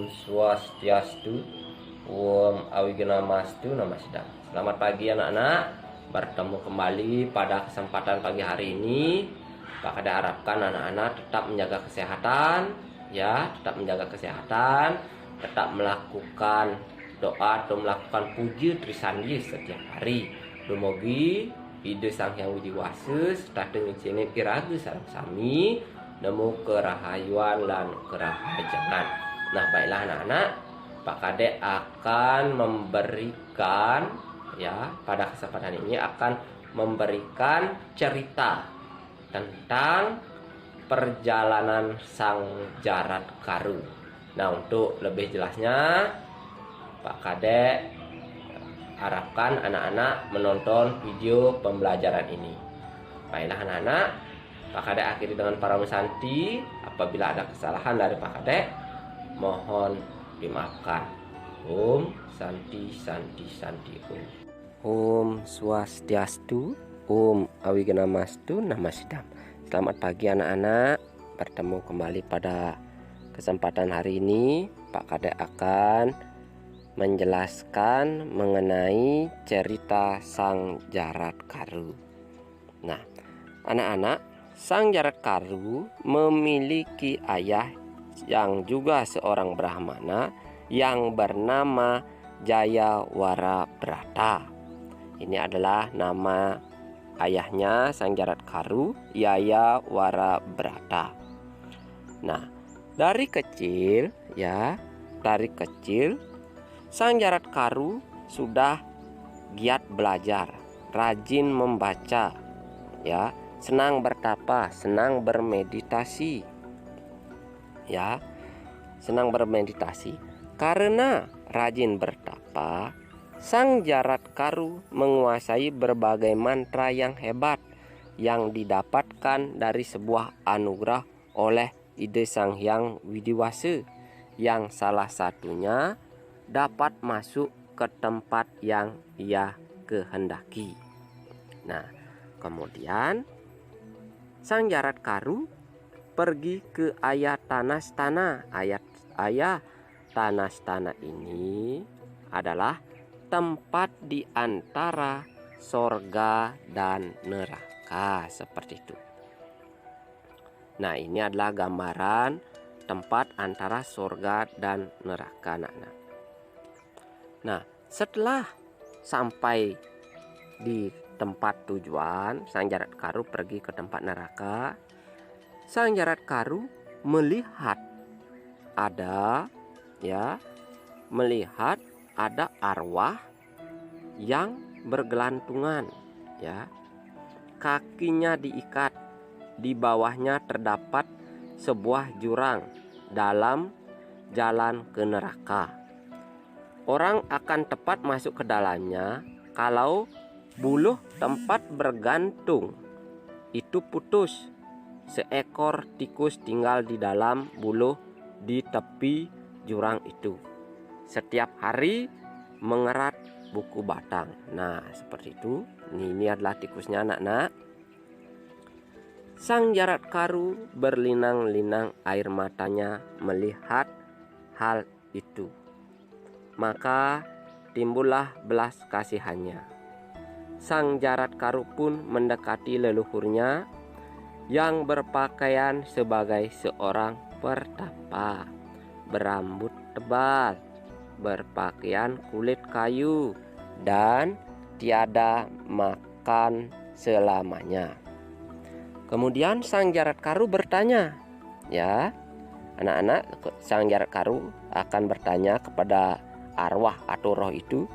Swastiastu, Om Awigamastu, Namasidam. Selamat pagi anak-anak, bertemu kembali pada kesempatan pagi hari ini. Pak Kade harapkan anak-anak tetap menjaga kesehatan, ya, tetap menjaga kesehatan, tetap melakukan doa atau melakukan puji Trisandi setiap hari. Dumugi ide Sang Hyang Widiwasa serta dengan sini iraga sareng sami nemu kerahayuan dan kerahajangan. Nah, baiklah anak-anak, Pak Kade akan memberikan, ya, pada kesempatan ini akan memberikan cerita tentang perjalanan Sang Jarat Karu. Nah, untuk lebih jelasnya Pak Kade harapkan anak-anak menonton video pembelajaran ini. Baiklah anak-anak, Pak Kade akhiri dengan para musanti. Apabila ada kesalahan dari Pak Kade, mohon dimaafkan. Om Santi Santi Santi Om. Om Swastiastu, Om Awigamastu, Namasidam. Selamat pagi anak-anak, bertemu kembali pada kesempatan hari ini. Pak Kade akan menjelaskan mengenai cerita Sang Jarat Karu. Nah, anak-anak, Sang Jarat Karu memiliki ayah yang juga seorang Brahmana yang bernama Jayawara Brata. Ini adalah nama ayahnya Sang Jarat Karu, Jayawara Brata. Nah, dari kecil Sang Jarat Karu sudah giat belajar, rajin membaca, ya, senang bertapa, senang bermeditasi. Ya, senang bermeditasi. Karena rajin bertapa, Sang Jarat Karu menguasai berbagai mantra yang hebat yang didapatkan dari sebuah anugerah oleh ide Sang Hyang Widiwasa, yang salah satunya dapat masuk ke tempat yang ia kehendaki. Nah, kemudian Sang Jarat Karu pergi ke Ayah Tanastana. Ayah Tanastana ini adalah tempat di antara sorga dan neraka, seperti itu. Nah, ini adalah gambaran tempat antara sorga dan neraka, anak-anak. Nah, setelah sampai di tempat tujuan, Sang Jarat Karu pergi ke tempat neraka. Sang Jarat Karu melihat ada arwah yang bergelantungan, ya. Kakinya diikat, di bawahnya terdapat sebuah jurang dalam jalan ke neraka. Orang akan tepat masuk ke dalamnya kalau buluh tempat bergantung itu putus. Seekor tikus tinggal di dalam buluh di tepi jurang itu. Setiap hari mengerat buku batang. Nah, seperti itu. Ini adalah tikusnya, anak-anak. Sang Jarat Karu berlinang-linang air matanya melihat hal itu. Maka timbullah belas kasihannya. Sang Jarat Karu pun mendekati leluhurnya yang berpakaian sebagai seorang pertapa, berambut tebal, berpakaian kulit kayu, dan tiada makan selamanya. Kemudian Sang Jarat Karu bertanya, ya, anak-anak, Sang Jarat Karu akan bertanya kepada arwah atau roh itu.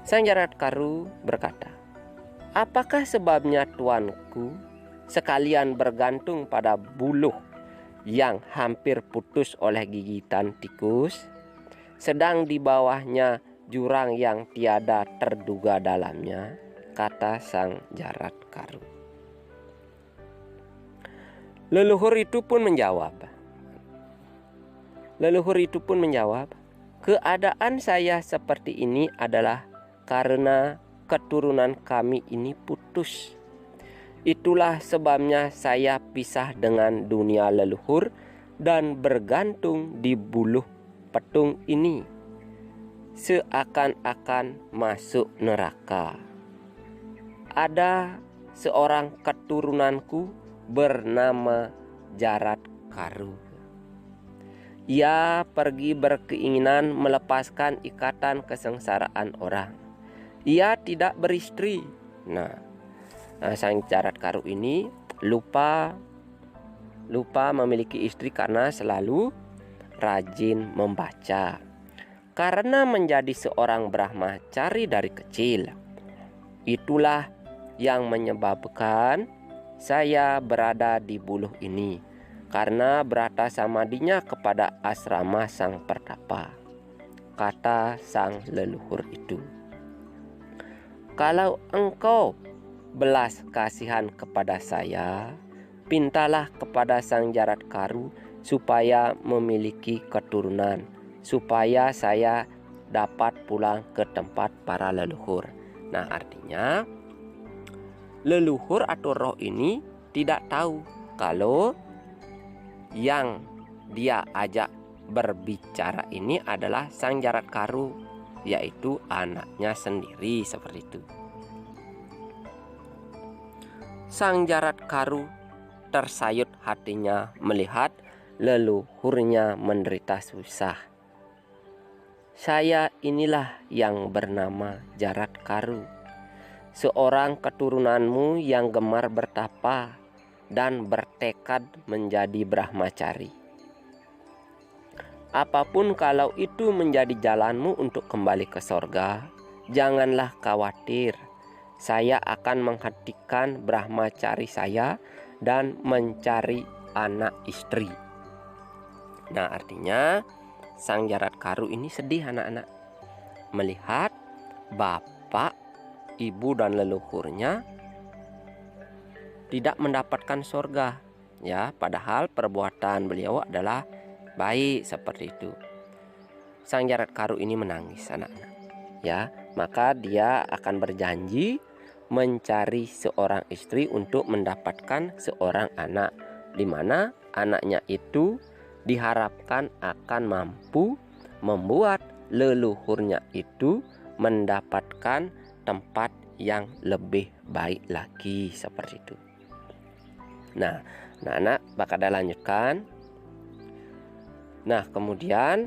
Sang Jarat Karu berkata, "Apakah sebabnya tuanku sekalian bergantung pada buluh yang hampir putus oleh gigitan tikus, sedang di bawahnya jurang yang tiada terduga dalamnya?" kata Sang Jarat Karu. Leluhur itu pun menjawab, "Keadaan saya seperti ini adalah karena keturunan kami ini putus. Itulah sebabnya saya pisah dengan dunia leluhur dan bergantung di buluh petung ini seakan-akan masuk neraka. Ada seorang keturunanku bernama Jarat Karu. Ia pergi berkeinginan melepaskan ikatan kesengsaraan orang. Ia tidak beristri. Sang Jarat Karu ini lupa memiliki istri karena selalu rajin membaca. Karena menjadi seorang brahmacari dari kecil, itulah yang menyebabkan saya berada di Buluh ini, karena berata samadinya kepada asrama sang pertapa. Kata sang leluhur itu, kalau engkau belas kasihan kepada saya, pintalah kepada sang Jarat Karu supaya memiliki keturunan, supaya saya dapat pulang ke tempat para leluhur. Nah, artinya leluhur atau roh ini tidak tahu kalau yang dia ajak berbicara ini adalah sang Jarat Karu, yaitu anaknya sendiri, seperti itu. Sang Jarat Karu tersayut hatinya melihat leluhurnya menderita susah. Saya inilah yang bernama Jarat Karu, seorang keturunanmu yang gemar bertapa dan bertekad menjadi brahmacari. Apapun kalau itu menjadi jalanmu untuk kembali ke sorga, janganlah khawatir. Saya akan menghentikan brahmacari saya dan mencari anak istri. Nah, artinya sang Jarat Karu ini sedih anak-anak melihat bapak, ibu dan leluhurnya tidak mendapatkan surga, ya, padahal perbuatan beliau adalah baik, seperti itu. Sang Jarat Karu ini menangis anak-anak, ya, maka dia akan berjanji mencari seorang istri untuk mendapatkan seorang anak, di mana anaknya itu diharapkan akan mampu membuat leluhurnya itu mendapatkan tempat yang lebih baik lagi, seperti itu. Nah, anak-anak bakal lanjutkan. Nah, kemudian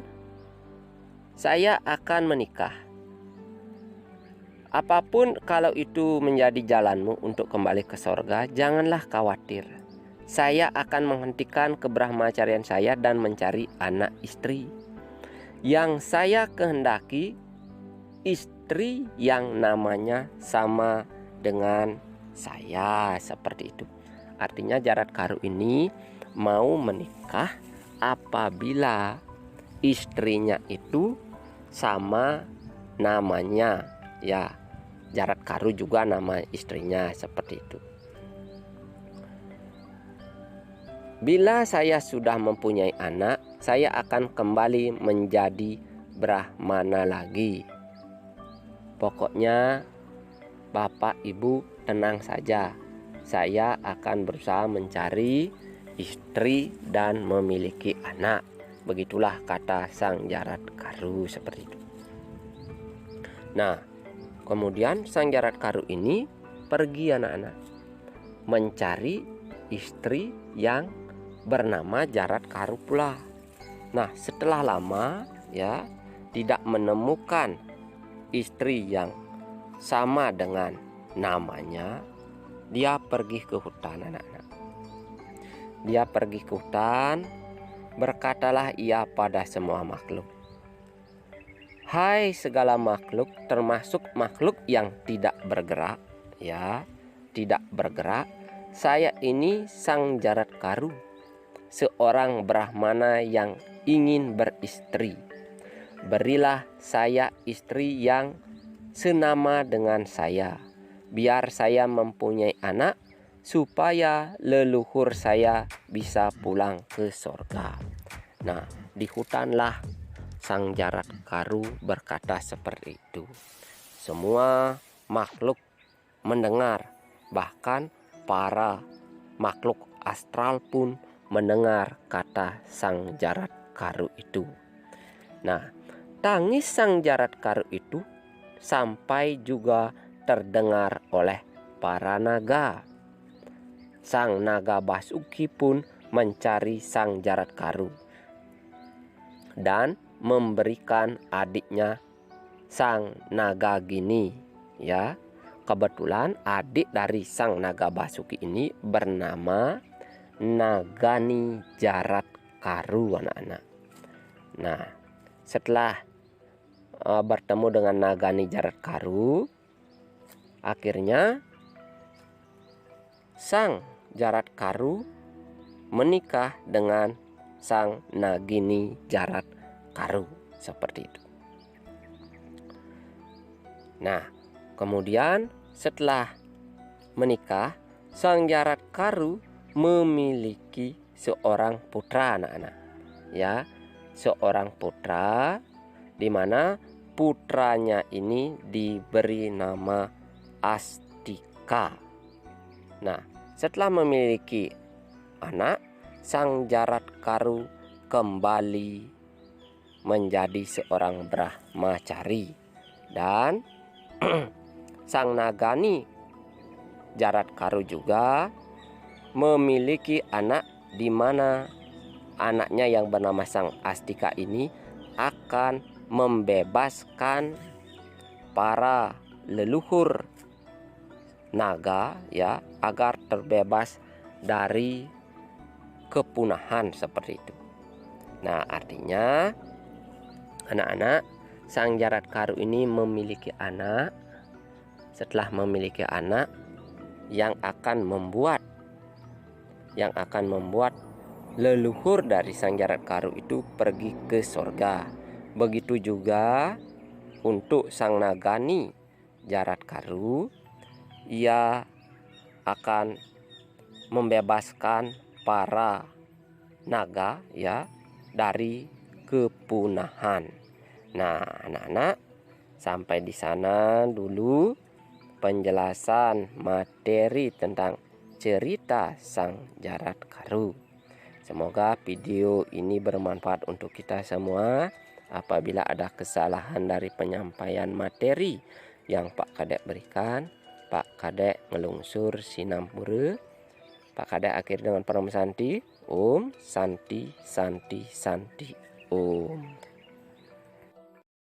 saya akan menikah. Apapun kalau itu menjadi jalanmu untuk kembali ke sorga, janganlah khawatir. Saya akan menghentikan kebrahmacarian saya dan mencari anak istri. Yang saya kehendaki istri yang namanya sama dengan saya, seperti itu. Artinya Jarat Karu ini mau menikah apabila istrinya itu sama namanya, ya, Jarat Karu juga nama istrinya, seperti itu. Bila saya sudah mempunyai anak, saya akan kembali menjadi Brahmana lagi. Pokoknya Bapak Ibu tenang saja. Saya akan berusaha mencari istri dan memiliki anak. Begitulah kata sang Jarat Karu, seperti itu. Nah, kemudian sang Jarat Karu ini pergi anak-anak mencari istri yang bernama Jarat Karu pula. Nah, setelah lama, ya, tidak menemukan istri yang sama dengan namanya, dia pergi ke hutan anak-anak. Dia pergi ke hutan, berkatalah ia pada semua makhluk, hai segala makhluk, termasuk makhluk yang tidak bergerak, ya, tidak bergerak. Saya ini sang Jarat Karu, seorang Brahmana yang ingin beristri. Berilah saya istri yang senama dengan saya, biar saya mempunyai anak, supaya leluhur saya bisa pulang ke sorga. Nah, di hutanlah sang Jarat Karu berkata seperti itu. Semua makhluk mendengar, bahkan para makhluk astral pun mendengar kata sang Jarat Karu itu. Nah, tangis sang Jarat Karu itu sampai juga terdengar oleh para naga. Sang naga Basuki pun mencari sang Jarat Karu dan memberikan adiknya sang naga Gini, ya. Kebetulan adik dari sang naga Basuki ini bernama Nagani Jarat Karu, anak-anak. Nah, setelah bertemu dengan Nagani Jarat Karu, akhirnya sang Jarat Karu menikah dengan sang Nagini Jarat Karu, seperti itu. Nah, kemudian setelah menikah, sang Jarat Karu memiliki seorang putra, anak-anak. Ya, seorang putra di mana putranya ini diberi nama Astika. Nah, setelah memiliki anak, sang Jarat Karu kembali menjadi seorang Brahmacari dan sang Nagani Jarat Karu juga memiliki anak di mana anaknya yang bernama sang Astika ini akan membebaskan para leluhur naga, ya, agar terbebas dari kepunahan, seperti itu. Nah, artinya anak-anak, sang Jarat Karu ini memiliki anak. Setelah memiliki anak yang akan membuat leluhur dari sang Jarat Karu itu pergi ke surga. Begitu juga untuk sang Nagani Jarat Karu, ia akan membebaskan para naga, ya, dari kepunahan. Nah, anak-anak, sampai di sana dulu penjelasan materi tentang cerita sang Jarat Karu. Semoga video ini bermanfaat untuk kita semua. Apabila ada kesalahan dari penyampaian materi yang Pak Kadek berikan, Pak Kadek ngelungsur sinampura. Pak Kadek akhir dengan Param Santi. Om Santi Santi Santi Om.